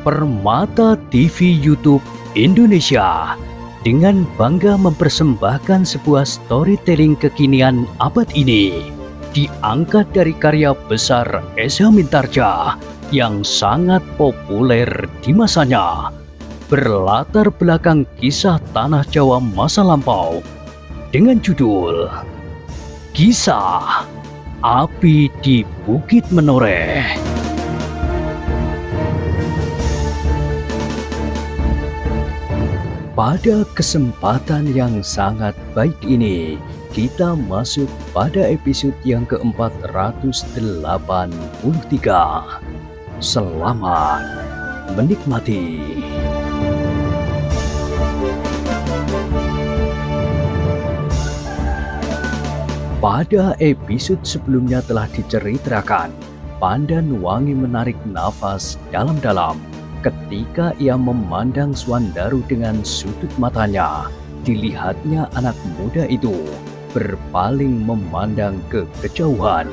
Permata TV YouTube Indonesia dengan bangga mempersembahkan sebuah storytelling kekinian abad ini, diangkat dari karya besar Esa Mintarja yang sangat populer di masanya, berlatar belakang kisah tanah Jawa masa lampau dengan judul Kisah Api di Bukit Menoreh. Pada kesempatan yang sangat baik ini, kita masuk pada episode yang ke-483. Selamat menikmati. Pada episode sebelumnya telah diceritakan, Pandanwangi menarik nafas dalam-dalam ketika ia memandang Swandaru dengan sudut matanya. Dilihatnya anak muda itu berpaling memandang ke kejauhan,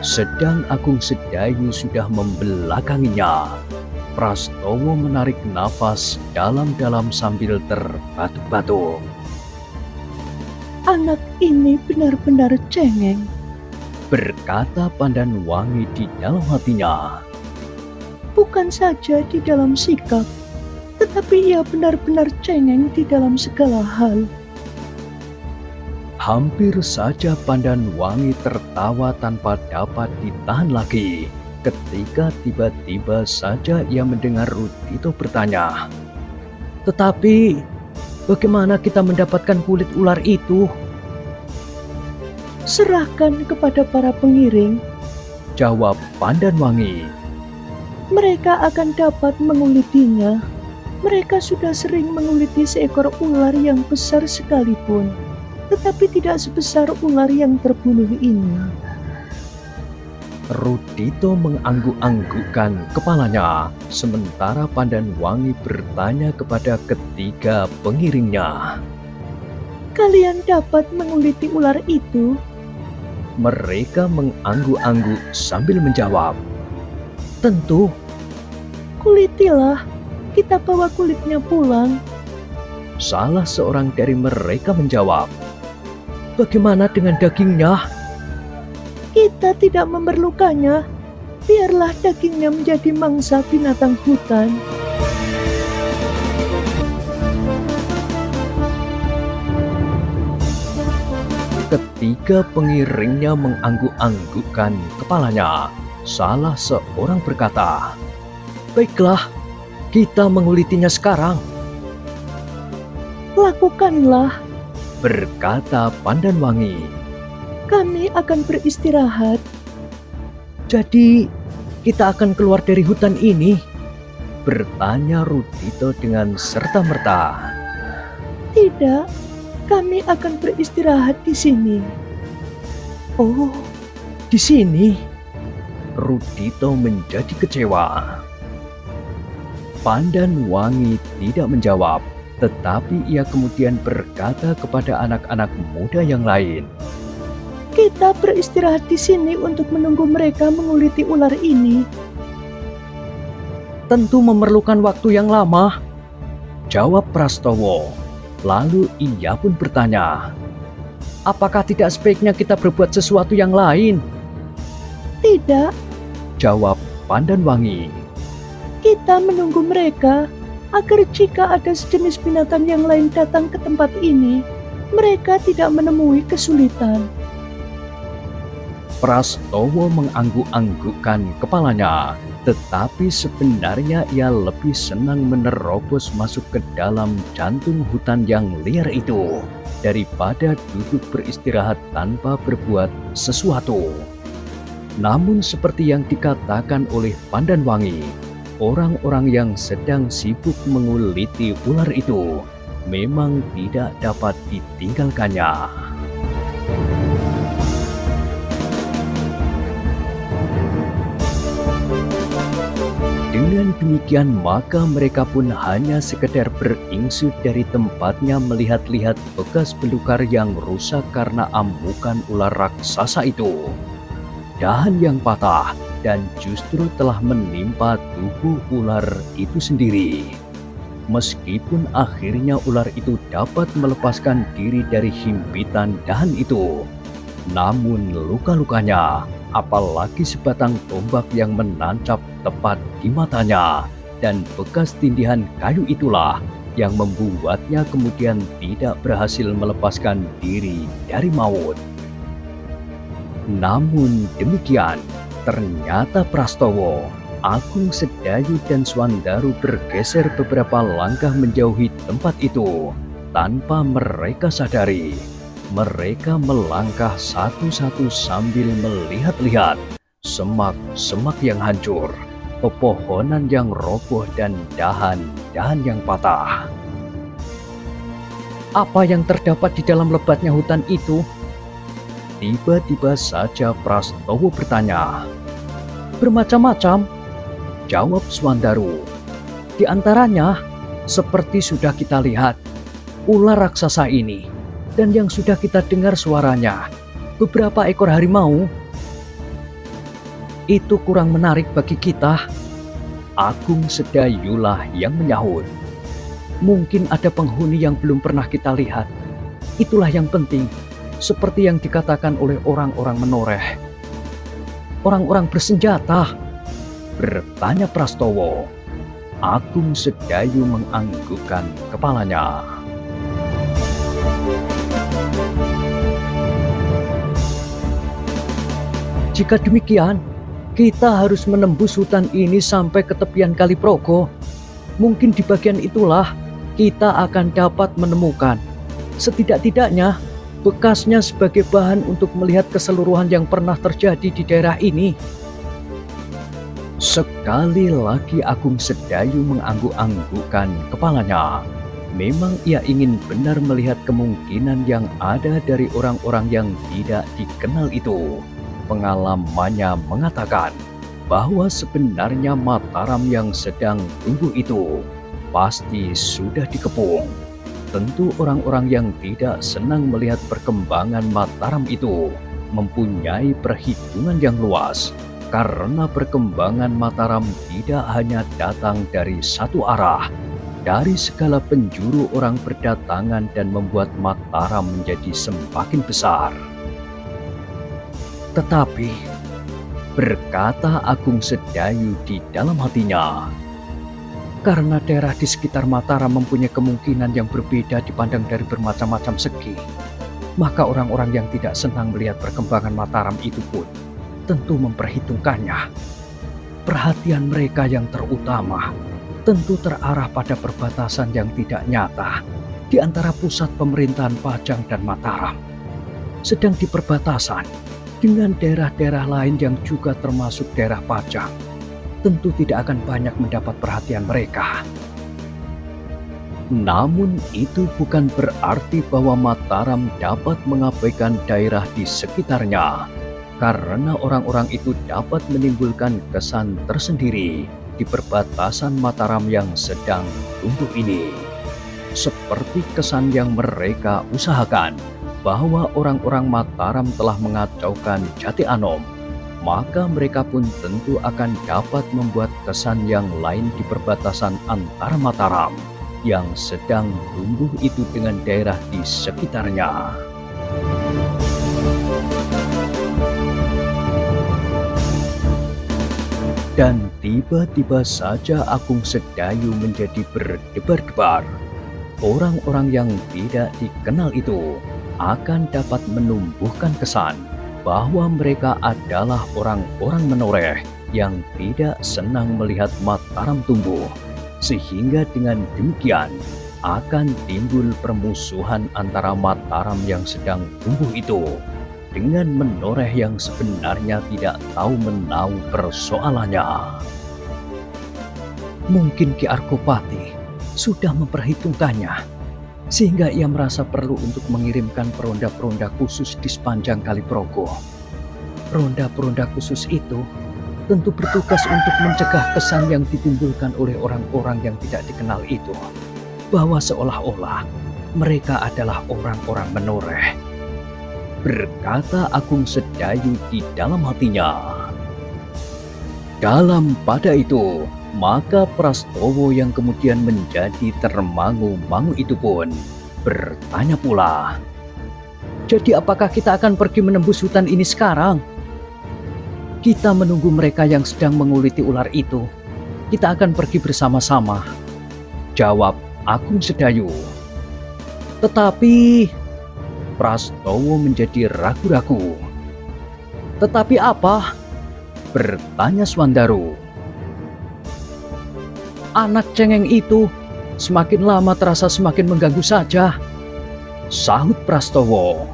sedang Agung Sedayu sudah membelakanginya. Prastowo menarik nafas dalam-dalam sambil terbatuk-batuk. Anak ini benar-benar cengeng, berkata Pandanwangi di dalam hatinya. bukan saja di dalam sikap, tetapi ia benar-benar cengeng di dalam segala hal. Hampir saja Pandanwangi tertawa tanpa dapat ditahan lagi ketika tiba-tiba saja ia mendengar Rudito bertanya, "Tetapi bagaimana kita mendapatkan kulit ular itu?" "Serahkan kepada para pengiring," jawab Pandanwangi. "Mereka akan dapat mengulitinya. Mereka sudah sering menguliti seekor ular yang besar sekalipun, tetapi tidak sebesar ular yang terbunuh ini." Rudito mengangguk-anggukkan kepalanya, sementara Pandanwangi bertanya kepada ketiga pengiringnya, "Kalian dapat menguliti ular itu?" Mereka mengangguk-angguk sambil menjawab, "Tentu." "Kulitilah, kita bawa kulitnya pulang." Salah seorang dari mereka menjawab, "Bagaimana dengan dagingnya?" "Kita tidak memerlukannya. Biarlah dagingnya menjadi mangsa binatang hutan." Ketiga pengiringnya mengangguk-anggukkan kepalanya. Salah seorang berkata, "Baiklah, kita mengulitinya sekarang." "Lakukanlah," berkata Pandanwangi. "Kami akan beristirahat." "Jadi kita akan keluar dari hutan ini?" bertanya Rudito dengan serta-merta. "Tidak, kami akan beristirahat di sini." "Oh, di sini?" Rudito menjadi kecewa. Pandanwangi tidak menjawab, tetapi ia kemudian berkata kepada anak-anak muda yang lain, "Kita beristirahat di sini untuk menunggu mereka menguliti ular ini." "Tentu memerlukan waktu yang lama," jawab Prastowo. Lalu ia pun bertanya, "Apakah tidak sebaiknya kita berbuat sesuatu yang lain?" "Tidak," jawab Pandanwangi. "Kita menunggu mereka agar jika ada sejenis binatang yang lain datang ke tempat ini, mereka tidak menemui kesulitan." Prastowo mengangguk-anggukkan kepalanya, tetapi sebenarnya ia lebih senang menerobos masuk ke dalam jantung hutan yang liar itu daripada duduk beristirahat tanpa berbuat sesuatu. Namun seperti yang dikatakan oleh Pandanwangi, orang-orang yang sedang sibuk menguliti ular itu memang tidak dapat ditinggalkannya. Dengan demikian maka mereka pun hanya sekedar beringsut dari tempatnya melihat-lihat bekas belukar yang rusak karena amukan ular raksasa itu. Dahan yang patah, dan justru telah menimpa tubuh ular itu sendiri. Meskipun akhirnya ular itu dapat melepaskan diri dari himpitan dahan itu, namun luka-lukanya, apalagi sebatang tombak yang menancap tepat di matanya dan bekas tindihan kayu itulah yang membuatnya kemudian tidak berhasil melepaskan diri dari maut. Namun demikian, ternyata Prastowo, Agung Sedayu dan Swandaru bergeser beberapa langkah menjauhi tempat itu. Tanpa mereka sadari, mereka melangkah satu-satu sambil melihat-lihat semak-semak yang hancur, pepohonan yang roboh dan dahan-dahan yang patah. Apa yang terdapat di dalam lebatnya hutan itu? Tiba-tiba saja Prastowo bertanya. Bermacam-macam, jawab Swandaru. Di antaranya, seperti sudah kita lihat, ular raksasa ini, dan yang sudah kita dengar suaranya, beberapa ekor harimau. Itu kurang menarik bagi kita. Agung Sedayulah yang menyahut. Mungkin ada penghuni yang belum pernah kita lihat. Itulah yang penting. Seperti yang dikatakan oleh orang-orang menoreh. Orang-orang bersenjata, bertanya Prastowo. Agung Sedayu menganggukkan kepalanya. Jika demikian, kita harus menembus hutan ini sampai ke tepian Kali Progo. Mungkin di bagian itulah kita akan dapat menemukan, setidak-tidaknya, bekasnya sebagai bahan untuk melihat keseluruhan yang pernah terjadi di daerah ini. Sekali lagi Agung Sedayu mengangguk-anggukkan kepalanya. Memang ia ingin benar melihat kemungkinan yang ada dari orang-orang yang tidak dikenal itu. Pengalamannya mengatakan bahwa sebenarnya Mataram yang sedang tumbuh itu pasti sudah dikepung. Tentu orang-orang yang tidak senang melihat perkembangan Mataram itu mempunyai perhitungan yang luas, karena perkembangan Mataram tidak hanya datang dari satu arah. Dari segala penjuru orang berdatangan dan membuat Mataram menjadi semakin besar. Tetapi, berkata Agung Sedayu di dalam hatinya, karena daerah di sekitar Mataram mempunyai kemungkinan yang berbeda dipandang dari bermacam-macam segi, maka orang-orang yang tidak senang melihat perkembangan Mataram itu pun tentu memperhitungkannya. Perhatian mereka yang terutama tentu terarah pada perbatasan yang tidak nyata di antara pusat pemerintahan Pajang dan Mataram. Sedang di perbatasan dengan daerah-daerah lain yang juga termasuk daerah Pajang, tentu tidak akan banyak mendapat perhatian mereka. Namun itu bukan berarti bahwa Mataram dapat mengabaikan daerah di sekitarnya, karena orang-orang itu dapat menimbulkan kesan tersendiri di perbatasan Mataram yang sedang tumbuh ini. Seperti kesan yang mereka usahakan bahwa orang-orang Mataram telah mengacaukan Jati Anom, maka mereka pun tentu akan dapat membuat kesan yang lain di perbatasan antara Mataram yang sedang tumbuh itu dengan daerah di sekitarnya. Dan tiba-tiba saja Agung Sedayu menjadi berdebar-debar. Orang-orang yang tidak dikenal itu akan dapat menumbuhkan kesan bahwa mereka adalah orang-orang menoreh yang tidak senang melihat Mataram tumbuh, sehingga dengan demikian akan timbul permusuhan antara Mataram yang sedang tumbuh itu dengan menoreh yang sebenarnya tidak tahu menahu persoalannya. Mungkin Ki Argopati sudah memperhitungkannya, sehingga ia merasa perlu untuk mengirimkan peronda-peronda khusus di sepanjang Kali Progo. Peronda-peronda khusus itu tentu bertugas untuk mencegah kesan yang ditimbulkan oleh orang-orang yang tidak dikenal itu, bahwa seolah-olah mereka adalah orang-orang menoreh, berkata Agung Sedayu di dalam hatinya. Dalam pada itu, maka Prastowo yang kemudian menjadi termangu-mangu itu pun bertanya pula, "Jadi apakah kita akan pergi menembus hutan ini sekarang?" "Kita menunggu mereka yang sedang menguliti ular itu. Kita akan pergi bersama-sama," jawab Agung Sedayu. "Tetapi..." Prastowo menjadi ragu-ragu. "Tetapi apa?" bertanya Swandaru. "Anak cengeng itu semakin lama terasa semakin mengganggu saja," sahut Prastowo.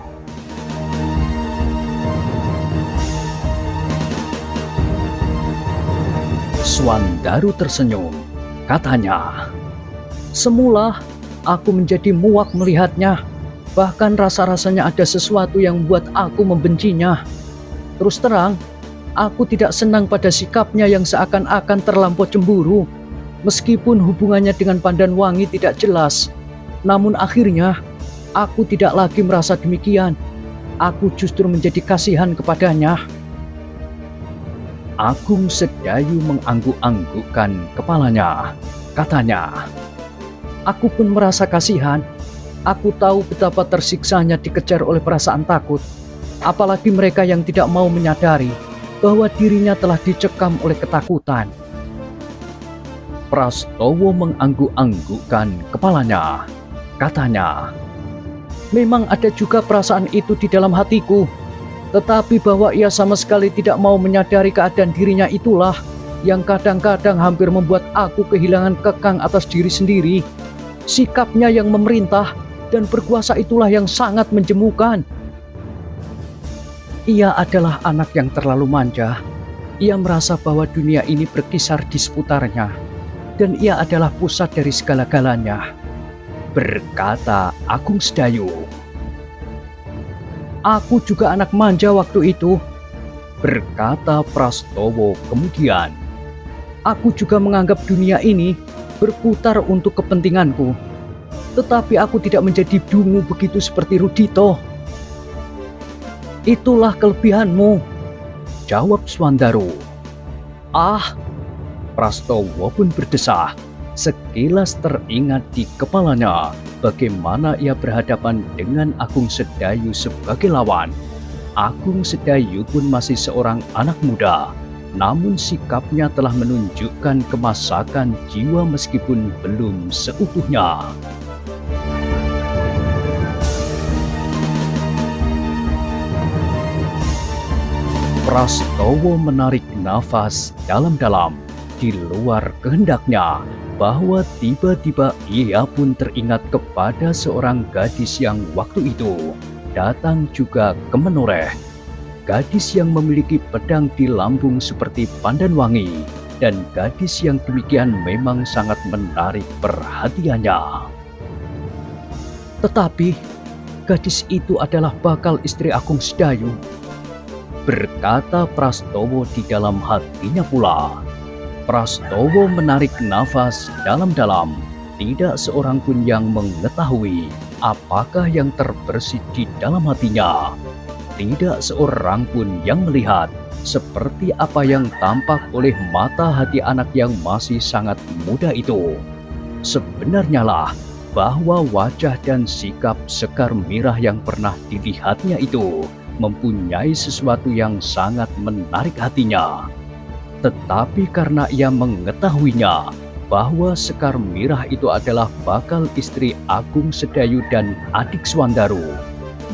Swandaru tersenyum. Katanya, "Semula aku menjadi muak melihatnya. Bahkan rasa-rasanya ada sesuatu yang membuat aku membencinya. Terus terang, aku tidak senang pada sikapnya yang seakan-akan terlampau cemburu. Meskipun hubungannya dengan Pandanwangi tidak jelas, namun akhirnya aku tidak lagi merasa demikian. Aku justru menjadi kasihan kepadanya." Agung Sedayu mengangguk-anggukkan kepalanya. Katanya, "Aku pun merasa kasihan. Aku tahu betapa tersiksanya dikejar oleh perasaan takut. Apalagi mereka yang tidak mau menyadari bahwa dirinya telah dicekam oleh ketakutan." Prastowo mengangguk-anggukkan kepalanya. Katanya, "Memang ada juga perasaan itu di dalam hatiku. Tetapi bahwa ia sama sekali tidak mau menyadari keadaan dirinya itulah yang kadang-kadang hampir membuat aku kehilangan kekang atas diri sendiri. Sikapnya yang memerintah dan berkuasa itulah yang sangat menjemukan. Ia adalah anak yang terlalu manja. Ia merasa bahwa dunia ini berkisar di seputarnya, dan ia adalah pusat dari segala-galanya," berkata Agung Sedayu. "Aku juga anak manja waktu itu," berkata Prastowo kemudian. "Aku juga menganggap dunia ini berputar untuk kepentinganku. Tetapi aku tidak menjadi dungu begitu seperti Rudito." "Itulah kelebihanmu," jawab Swandaru. "Ah," Prastowo pun berdesah. Sekilas teringat di kepalanya bagaimana ia berhadapan dengan Agung Sedayu sebagai lawan. Agung Sedayu pun masih seorang anak muda, namun sikapnya telah menunjukkan kemasakan jiwa meskipun belum seutuhnya. Prastowo menarik nafas dalam-dalam di luar kehendaknya, bahwa tiba-tiba ia pun teringat kepada seorang gadis yang waktu itu datang juga ke Menoreh. Gadis yang memiliki pedang di lambung seperti Pandanwangi, dan gadis yang demikian memang sangat menarik perhatiannya. Tetapi gadis itu adalah bakal istri Agung Sedayu, berkata Prastowo di dalam hatinya pula. Prastowo menarik nafas dalam-dalam. Tidak seorang pun yang mengetahui apakah yang terbersit di dalam hatinya. Tidak seorang pun yang melihat seperti apa yang tampak oleh mata hati anak yang masih sangat muda itu. Sebenarnya lah bahwa wajah dan sikap Sekar Mirah yang pernah dilihatnya itu mempunyai sesuatu yang sangat menarik hatinya. Tetapi karena ia mengetahuinya bahwa Sekar Mirah itu adalah bakal istri Agung Sedayu dan adik Swandaru,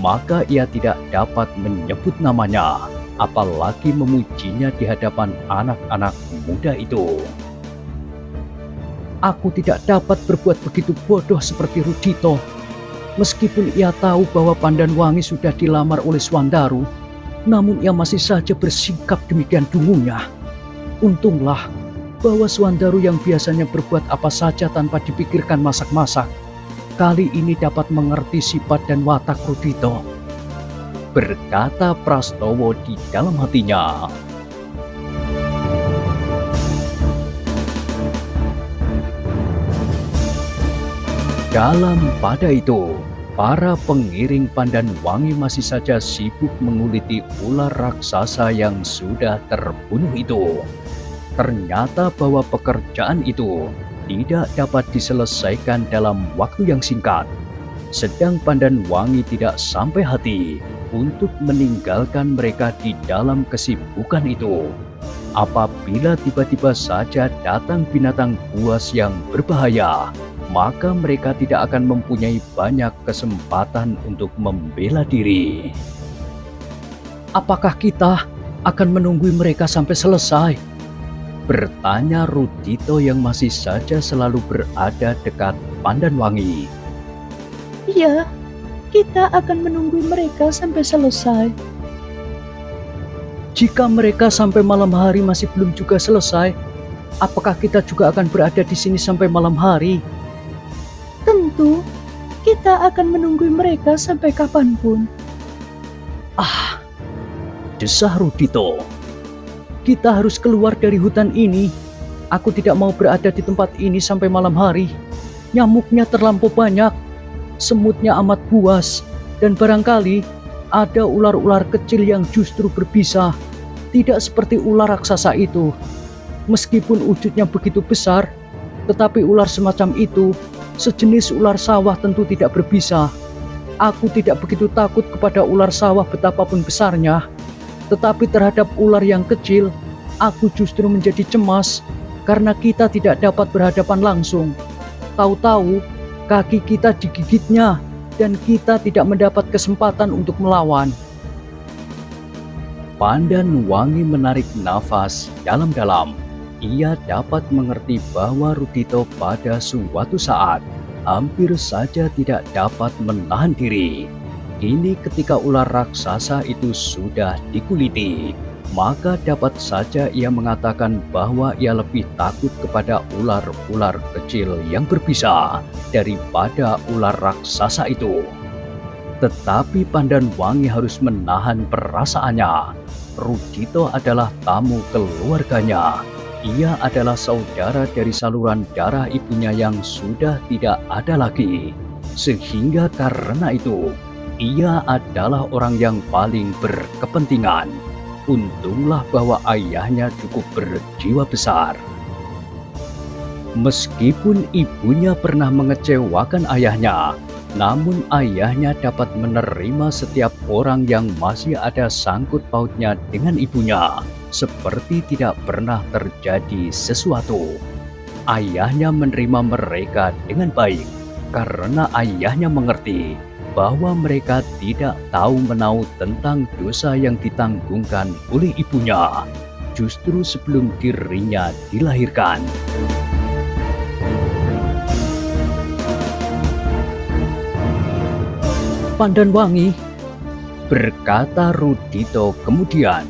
maka ia tidak dapat menyebut namanya, apalagi memujinya di hadapan anak-anak muda itu. Aku tidak dapat berbuat begitu bodoh seperti Rudito. Meskipun ia tahu bahwa Pandanwangi sudah dilamar oleh Swandaru, namun ia masih saja bersikap demikian dungunya. Untunglah bahwa Swandaru yang biasanya berbuat apa saja tanpa dipikirkan masak-masak, kali ini dapat mengerti sifat dan watak Rudito, berkata Prastowo di dalam hatinya. Dalam pada itu, para pengiring Pandanwangi masih saja sibuk menguliti ular raksasa yang sudah terbunuh itu. Ternyata bahwa pekerjaan itu tidak dapat diselesaikan dalam waktu yang singkat. Sedang Pandan Wangi tidak sampai hati untuk meninggalkan mereka di dalam kesibukan itu. Apabila tiba-tiba saja datang binatang buas yang berbahaya, maka mereka tidak akan mempunyai banyak kesempatan untuk membela diri. Apakah kita akan menunggu mereka sampai selesai? Bertanya Rudito yang masih saja selalu berada dekat Pandan Wangi. Iya, kita akan menunggu mereka sampai selesai. Jika mereka sampai malam hari masih belum juga selesai, apakah kita juga akan berada di sini sampai malam hari? Tentu, kita akan menunggu mereka sampai kapanpun. Desah Rudito. Kita harus keluar dari hutan ini. Aku tidak mau berada di tempat ini sampai malam hari. Nyamuknya terlampau banyak, semutnya amat buas, dan barangkali ada ular-ular kecil yang justru berbisa, tidak seperti ular raksasa itu. Meskipun wujudnya begitu besar, tetapi ular semacam itu, sejenis ular sawah tentu tidak berbisa. Aku tidak begitu takut kepada ular sawah betapapun besarnya, tetapi terhadap ular yang kecil, aku justru menjadi cemas karena kita tidak dapat berhadapan langsung. Tahu-tahu, kaki kita digigitnya dan kita tidak mendapat kesempatan untuk melawan. Pandan Wangi menarik nafas dalam-dalam. Ia dapat mengerti bahwa Rudito pada suatu saat hampir saja tidak dapat menahan diri. Kini ketika ular raksasa itu sudah dikuliti, maka dapat saja ia mengatakan bahwa ia lebih takut kepada ular-ular kecil yang berbisa daripada ular raksasa itu. Tetapi Pandan Wangi harus menahan perasaannya. Rudito adalah tamu keluarganya. Ia adalah saudara dari saluran darah ibunya yang sudah tidak ada lagi. Sehingga karena itu, ia adalah orang yang paling berkepentingan. Untunglah bahwa ayahnya cukup berjiwa besar. Meskipun ibunya pernah mengecewakan ayahnya, namun ayahnya dapat menerima setiap orang yang masih ada sangkut pautnya dengan ibunya, seperti tidak pernah terjadi sesuatu. Ayahnya menerima mereka dengan baik, karena ayahnya mengerti bahwa mereka tidak tahu menau tentang dosa yang ditanggungkan oleh ibunya, justru sebelum dirinya dilahirkan. Pandan Wangi, berkata Rudito kemudian,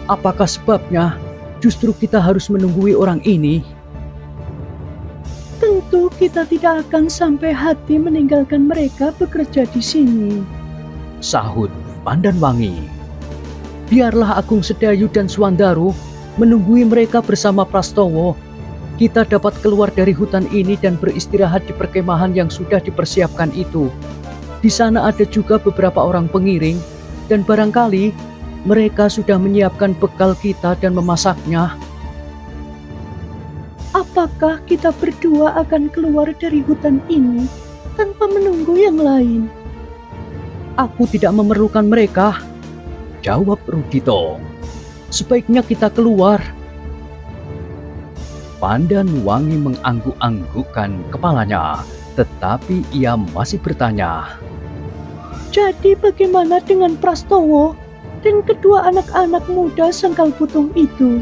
apakah sebabnya justru kita harus menunggui orang ini? Tentu kita tidak akan sampai hati meninggalkan mereka bekerja di sini, sahut Pandan Wangi. Biarlah Agung Sedayu dan Swandaru menunggui mereka bersama Prastowo. Kita dapat keluar dari hutan ini dan beristirahat di perkemahan yang sudah dipersiapkan itu. Di sana ada juga beberapa orang pengiring, dan barangkali mereka sudah menyiapkan bekal kita dan memasaknya. Apakah kita berdua akan keluar dari hutan ini tanpa menunggu yang lain? Aku tidak memerlukan mereka, jawab Rudito. Sebaiknya kita keluar. Pandan Wangi mengangguk-anggukkan kepalanya, tetapi ia masih bertanya. Jadi bagaimana dengan Prastowo dan kedua anak-anak muda Sengkal Putung itu?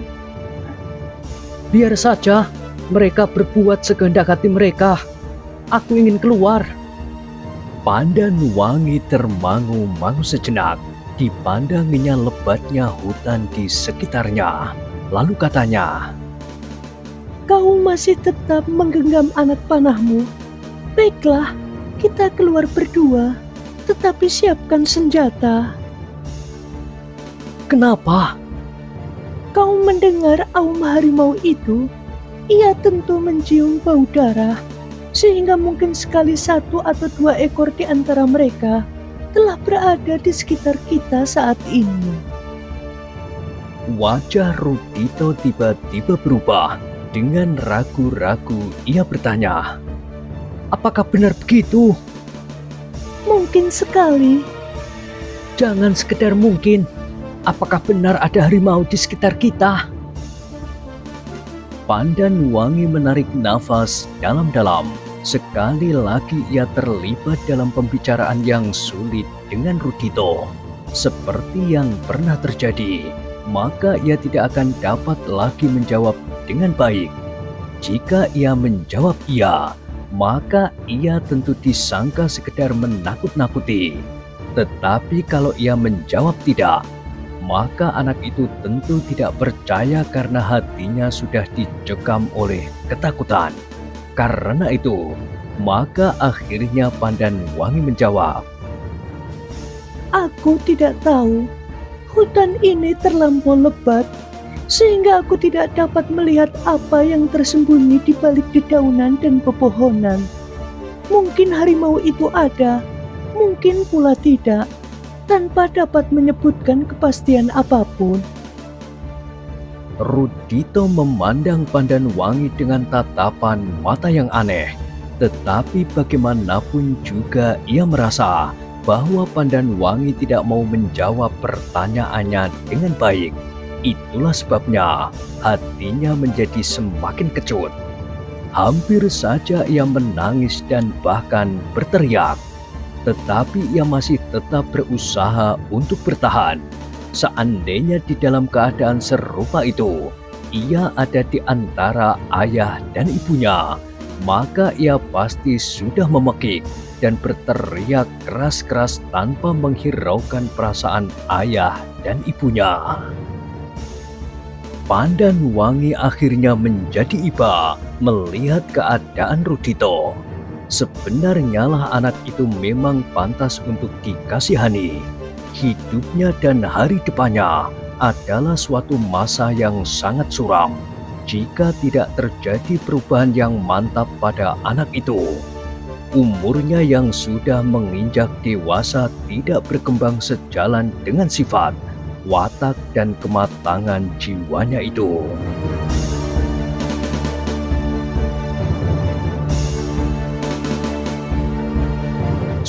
Biar saja mereka berbuat sekehendak hati mereka. Aku ingin keluar. Pandan Wangi termangu-mangu sejenak. Dipandanginya lebatnya hutan di sekitarnya. Lalu katanya, kau masih tetap menggenggam anak panahmu. Baiklah, kita keluar berdua, tetapi siapkan senjata. Kenapa? Kau mendengar aum harimau itu? Ia tentu mencium bau darah, sehingga mungkin sekali 1 atau 2 ekor di antara mereka telah berada di sekitar kita saat ini. Wajah Rudito tiba-tiba berubah. Dengan ragu-ragu ia bertanya, "Apakah benar begitu?" Mungkin sekali. "Jangan sekedar mungkin. Apakah benar ada harimau di sekitar kita?" Pandan Wangi menarik nafas dalam-dalam. Sekali lagi ia terlibat dalam pembicaraan yang sulit dengan Rudito. Seperti yang pernah terjadi, maka ia tidak akan dapat lagi menjawab dengan baik. Jika ia menjawab iya, maka ia tentu disangka sekedar menakut-nakuti. Tetapi kalau ia menjawab tidak, maka anak itu tentu tidak percaya karena hatinya sudah dicekam oleh ketakutan. Karena itu, maka akhirnya Pandan Wangi menjawab, Aku tidak tahu. Hutan ini terlampau lebat, sehingga aku tidak dapat melihat apa yang tersembunyi di balik dedaunan dan pepohonan. Mungkin harimau itu ada, mungkin pula tidak, tanpa dapat menyebutkan kepastian apapun. Rudito memandang Pandan Wangi dengan tatapan mata yang aneh. Tetapi bagaimanapun juga ia merasa bahwa Pandan Wangi tidak mau menjawab pertanyaannya dengan baik. Itulah sebabnya hatinya menjadi semakin kecut. Hampir saja ia menangis dan bahkan berteriak. Tetapi ia masih tetap berusaha untuk bertahan. Seandainya di dalam keadaan serupa itu, ia ada di antara ayah dan ibunya, maka ia pasti sudah memekik dan berteriak keras-keras tanpa menghiraukan perasaan ayah dan ibunya. Pandan Wangi akhirnya menjadi iba melihat keadaan Rudito. Sebenarnya lah anak itu memang pantas untuk dikasihani. Hidupnya dan hari depannya adalah suatu masa yang sangat suram jika tidak terjadi perubahan yang mantap pada anak itu. Umurnya yang sudah menginjak dewasa tidak berkembang sejalan dengan sifat, watak, dan kematangan jiwanya itu.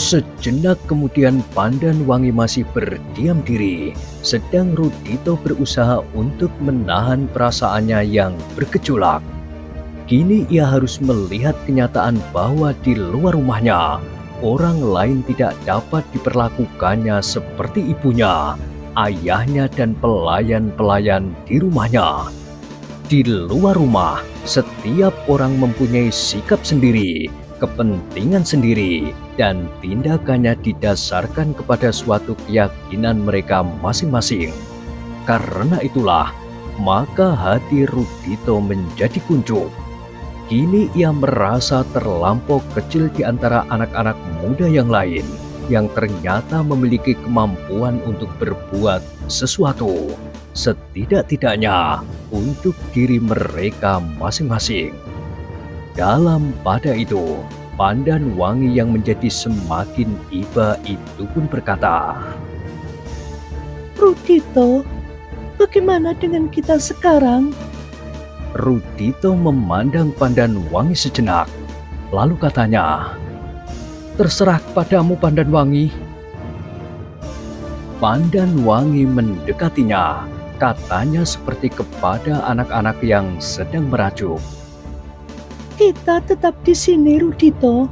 Sejenak kemudian Pandan Wangi masih berdiam diri, sedang Rudito berusaha untuk menahan perasaannya yang bergejolak. Kini ia harus melihat kenyataan bahwa di luar rumahnya, orang lain tidak dapat diperlakukannya seperti ibunya, ayahnya, dan pelayan-pelayan di rumahnya. Di luar rumah, setiap orang mempunyai sikap sendiri, kepentingan sendiri, dan tindakannya didasarkan kepada suatu keyakinan mereka masing-masing. Karena itulah, maka hati Rudito menjadi kuncup. Kini ia merasa terlampau kecil di antara anak-anak muda yang lain yang ternyata memiliki kemampuan untuk berbuat sesuatu, setidak-tidaknya untuk diri mereka masing-masing. Dalam pada itu, Pandan Wangi yang menjadi semakin iba itu pun berkata, Rudito, bagaimana dengan kita sekarang? Rudito memandang Pandan Wangi sejenak, lalu katanya, "Terserah padamu, Pandan Wangi." Pandan Wangi mendekatinya, katanya seperti kepada anak-anak yang sedang merajuk. Kita tetap di sini, Rudito.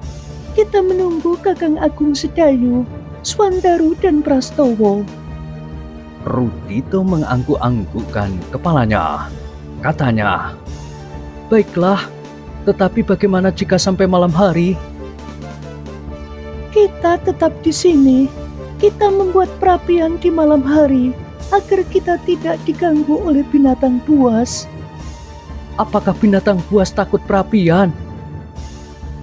Kita menunggu Kakang Agung Sedayu, Swandaru, dan Prastowo. Rudito mengangguk-anggukkan kepalanya. Katanya, "Baiklah, tetapi bagaimana jika sampai malam hari?" Kita tetap di sini. Kita membuat perapian di malam hari agar kita tidak diganggu oleh binatang buas. Apakah binatang buas takut perapian?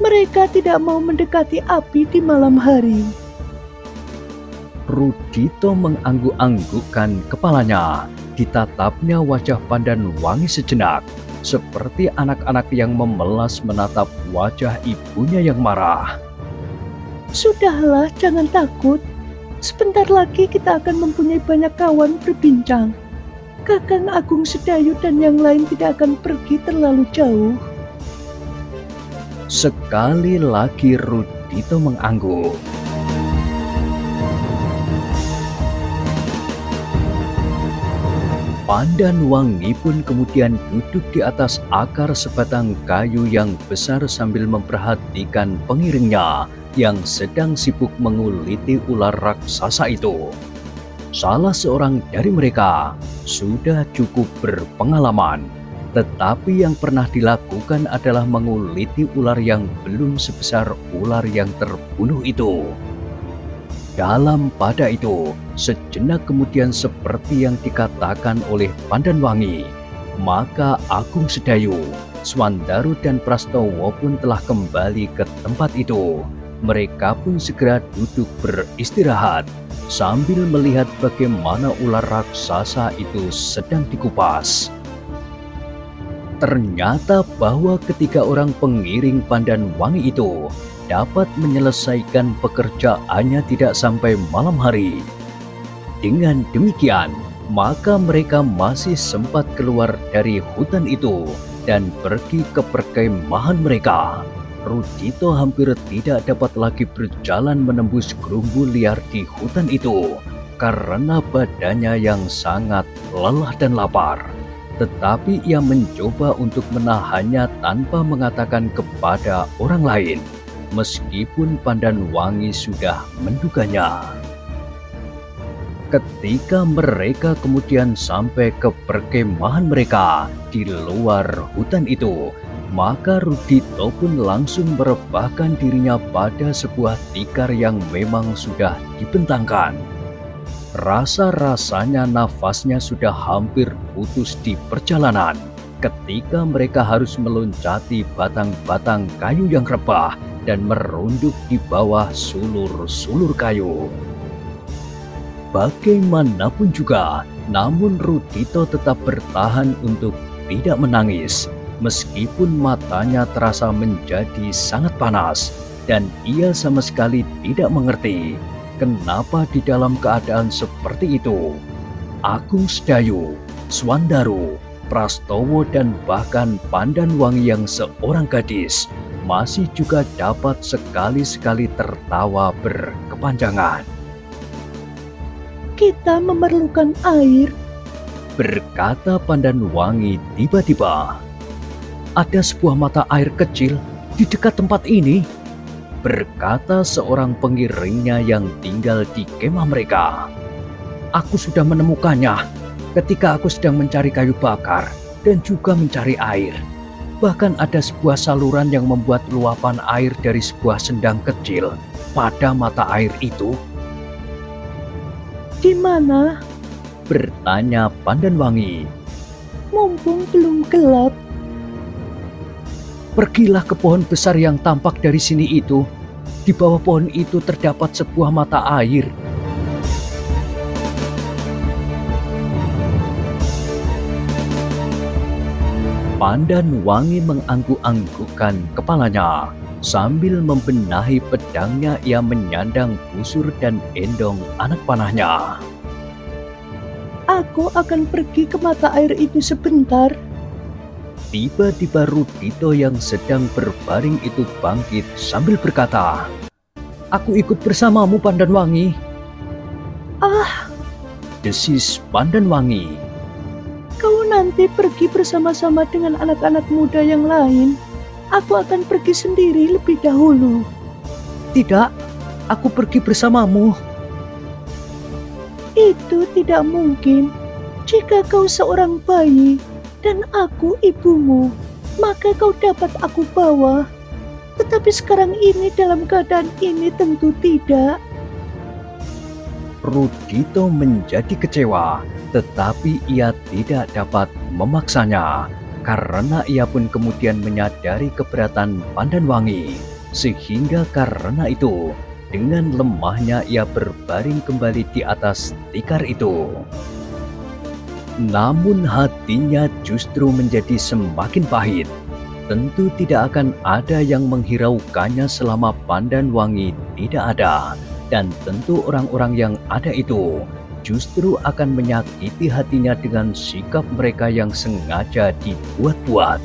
Mereka tidak mau mendekati api di malam hari. Rudito mengangguk-anggukkan kepalanya. Ditatapnya wajah Pandan Wangi sejenak, seperti anak-anak yang memelas menatap wajah ibunya yang marah. Sudahlah, jangan takut. Sebentar lagi kita akan mempunyai banyak kawan berbincang. Kakang Agung Sedayu dan yang lain tidak akan pergi terlalu jauh. Sekali lagi Rudito mengangguk. Pandan Wangi pun kemudian duduk di atas akar sebatang kayu yang besar sambil memperhatikan pengiringnya yang sedang sibuk menguliti ular raksasa itu. Salah seorang dari mereka sudah cukup berpengalaman, tetapi yang pernah dilakukan adalah menguliti ular yang belum sebesar ular yang terbunuh itu. Dalam pada itu, sejenak kemudian seperti yang dikatakan oleh Pandan Wangi, maka Agung Sedayu, Swandaru dan Prastowo pun telah kembali ke tempat itu. Mereka pun segera duduk beristirahat sambil melihat bagaimana ular raksasa itu sedang dikupas. Ternyata bahwa ketiga orang pengiring Pandan Wangi itu dapat menyelesaikan pekerjaannya tidak sampai malam hari. Dengan demikian, maka mereka masih sempat keluar dari hutan itu dan pergi ke perkemahan mereka. Rudito hampir tidak dapat lagi berjalan menembus gerumbu liar di hutan itu karena badannya yang sangat lelah dan lapar. Tetapi ia mencoba untuk menahannya tanpa mengatakan kepada orang lain, meskipun Pandan Wangi sudah menduganya. Ketika mereka kemudian sampai ke perkemahan mereka di luar hutan itu, maka Rudito pun langsung merebahkan dirinya pada sebuah tikar yang memang sudah dibentangkan. Rasa-rasanya nafasnya sudah hampir putus di perjalanan ketika mereka harus meloncati batang-batang kayu yang rebah dan merunduk di bawah sulur-sulur kayu. Bagaimanapun juga, namun Rudito tetap bertahan untuk tidak menangis, meskipun matanya terasa menjadi sangat panas, dan ia sama sekali tidak mengerti kenapa di dalam keadaan seperti itu, Agung Sedayu, Swandaru, Prastowo, dan bahkan Pandan Wangi yang seorang gadis masih juga dapat sekali-sekali tertawa berkepanjangan. Kita memerlukan air, Berkata Pandan Wangi tiba-tiba. Ada sebuah mata air kecil di dekat tempat ini, berkata seorang pengiringnya yang tinggal di kemah mereka. Aku sudah menemukannya ketika aku sedang mencari kayu bakar dan juga mencari air. Bahkan ada sebuah saluran yang membuat luapan air dari sebuah sendang kecil pada mata air itu. di mana? Bertanya Pandan Wangi. Mumpung belum gelap. Pergilah ke pohon besar yang tampak dari sini itu. Di bawah pohon itu terdapat sebuah mata air. Pandan Wangi mengangguk-anggukkan kepalanya. Sambil membenahi pedangnya, ia menyandang busur dan endong anak panahnya. Aku akan pergi ke mata air itu sebentar. Tiba-tiba Rudito yang sedang berbaring itu bangkit sambil berkata, "Aku ikut bersamamu, Pandan Wangi." Ah, Desis Pandan Wangi. kau nanti pergi bersama-sama dengan anak-anak muda yang lain. Aku akan pergi sendiri lebih dahulu. Tidak, aku pergi bersamamu. Itu tidak mungkin. Jika kau seorang bayi dan aku ibumu, maka kau dapat aku bawa. Tetapi sekarang ini dalam keadaan ini tentu tidak. Rudito menjadi kecewa, tetapi ia tidak dapat memaksanya, karena ia pun kemudian menyadari keberatan Pandan Wangi. Sehingga karena itu, dengan lemahnya ia berbaring kembali di atas tikar itu. Namun hatinya justru menjadi semakin pahit. Tentu tidak akan ada yang menghiraukannya selama Pandan Wangi tidak ada. Dan tentu orang-orang yang ada itu justru akan menyakiti hatinya dengan sikap mereka yang sengaja dibuat-buat.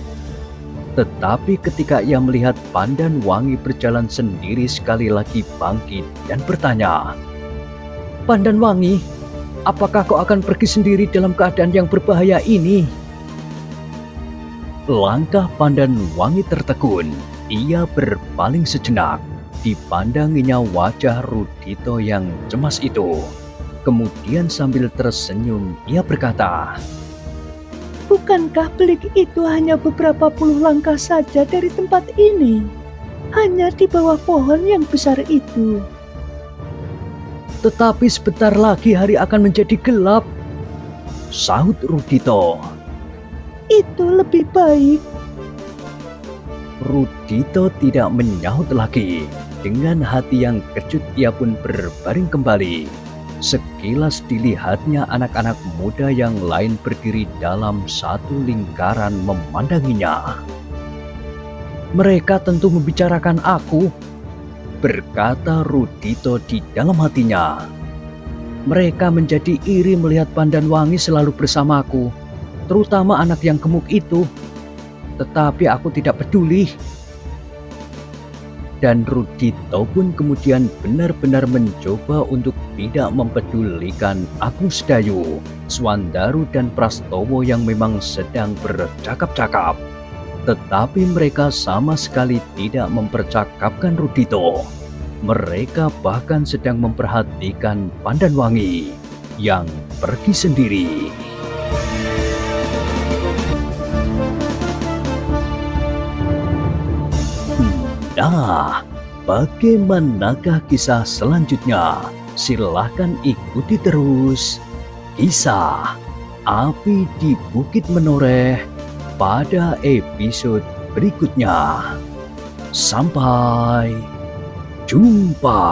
Tetapi ketika ia melihat Pandan Wangi berjalan sendiri, sekali lagi bangkit dan bertanya, "Pandan Wangi, apakah kau akan pergi sendiri dalam keadaan yang berbahaya ini?" Langkah Pandan Wangi tertegun. Ia berpaling sejenak. Dipandanginya wajah Rudito yang cemas itu. Kemudian sambil tersenyum, ia berkata, "Bukankah belik itu hanya beberapa puluh langkah saja dari tempat ini? Hanya di bawah pohon yang besar itu." "Tetapi sebentar lagi hari akan menjadi gelap," sahut Rudito. "Itu lebih baik." Rudito tidak menyahut lagi. Dengan hati yang kejut ia pun berbaring kembali. Sekilas dilihatnya anak-anak muda yang lain berdiri dalam satu lingkaran memandanginya. "Mereka tentu membicarakan aku," berkata Rudito di dalam hatinya. "Mereka menjadi iri melihat Pandan Wangi selalu bersamaku, terutama anak yang gemuk itu. Tetapi aku tidak peduli." Dan Rudito pun kemudian benar-benar mencoba untuk tidak mempedulikan Agung Sedayu, Swandaru dan Prastowo yang memang sedang bercakap-cakap. Tetapi mereka sama sekali tidak mempercakapkan Rudito. Mereka bahkan sedang memperhatikan Pandan Wangi yang pergi sendiri. Nah, bagaimanakah kisah selanjutnya? Silahkan ikuti terus kisah Api di Bukit Menoreh pada episode berikutnya. Sampai jumpa.